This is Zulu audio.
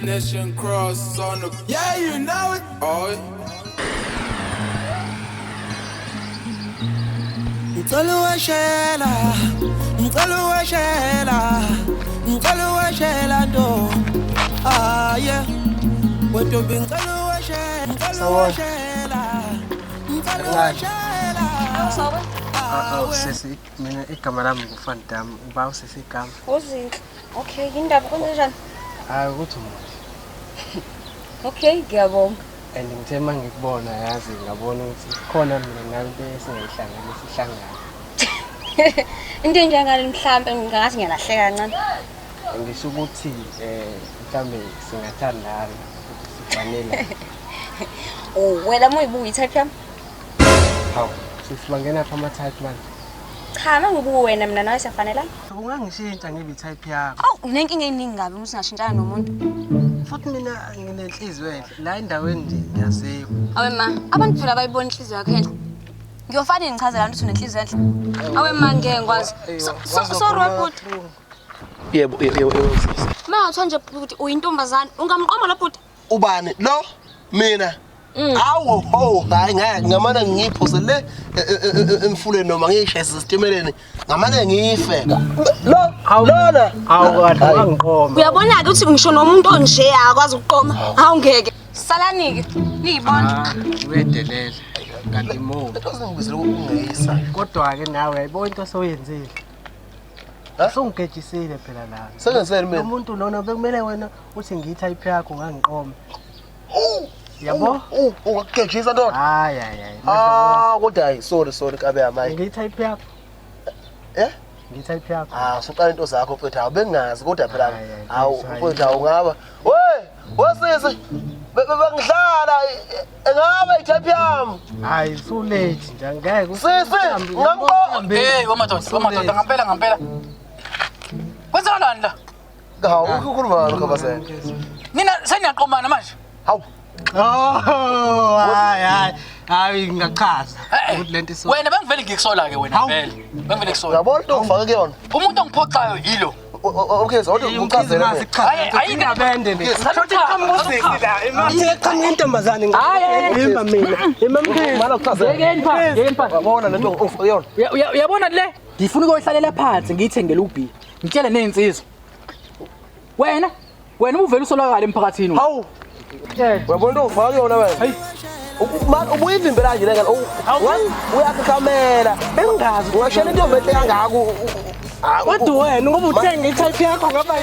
Nation cross on the. Yeah, you know it. Oh. Mtolo shela do. Ah yeah. What you been mtolo shela. Sisi, mina igama lami nguFandam, uba usisi igama. Uzinhle. Okay, indaba kunjani? Hayi ukuthi Okay, ngiyabonga. and ngithe mangikubona yazi ngabona ukuthi khona mina nawe singayihlanganisa ihlangana. Into enjengale mhlambe ngingathi ngiyalahleka kancane. Ngisho ukuthi mhlambe singathandana ukuthi sifanele. Oh, wena moyibuka i-type yami? Hawu, sisibangena pha ama-type man. Cha, mangibuka wena mina nawe siyafanelana. Ungangishintsha ngibe i-type yakho. Awu, unenkinga eningi kabi uma singashintshana nomuntu. Futhi mina nginenhliziyo enhle. La endaweni nje ngiyaziwa. Awe ma, abantu phela bayibona inhliziyo yakho enhle. Ngiyofana ngichazela ukuthi unenhliziyo enhle. Awe ma ngeke ngikwazi. Sorry bhuti. Yebo. Mangathiwa nje bhuti uyintombazane, ungamqoma lo bhuti. Ubani? Lo mina. Awu ho, hayi ngeke ngamane ngiphuse le emfuleni noma ngishayise isitimeleni. Ngamane ngife. Lo, lona. Hawu kahle angiqoma. Uyabona ke ukuthi ngisho nomuntu onje akwazi ukuqoma. Hawu ngeke. Salanike. Niyibona. Wedelela. Kanti mo. Ngizile ukungeyisa. Kodwa ke nawe yayibona into soyenzile. Songigejisile phela la. Sengenzele mina. Umuntu lona bekumele wena uthi ngiyi-type yakho ngangiqoma. Yabo? Ungakugejisa ndoda? Hayi. Kodwa hayi sorry kabe yamayi. Ngiyi-type yakho. Ngiyi-type yakho. Suqala into zakho mfethu awu bengazi kodwa phela awu mfethu awungaba. Wesisi bengidlala engaba i-type yami. Hayi so late nje angeke Sisi ngambona. Hey wamadoda ngampela. Kwenzakalani la? Hawu ukukhuluma ngakho basena. Nina seniyaqomana manje? Hawu. Hayi ngachaza ukuthi lento iso. Wena bengivele ngikusola ke wena vele. Bengivele ngikusola. Yabona into ongifake kuyona. Umuntu ongiphoxayo yilo. Okay, so uqhazela mina. Ayingabende le. Sathi qhamuzi la imali eqhamuka intombazane ngihamba mina. Emamkhulu. Mala uqhazela. Yekeni pha. Yabona lento ongifake kuyona. Uyabona le? Ngifuna ukuyohlalela phansi ngiyithengele ubhi. Ngitshele nezinsizwa. Wena uvela usolakala emphakathini. Hawu. Uyabona into ongifake kuyona wena. Hayi. Ubuyivimbela nje ngeke uyakukhamela. Bengazi ungashela into enhle kangaka. Kodwa wena ngoba uthenga i-type yakho ngaba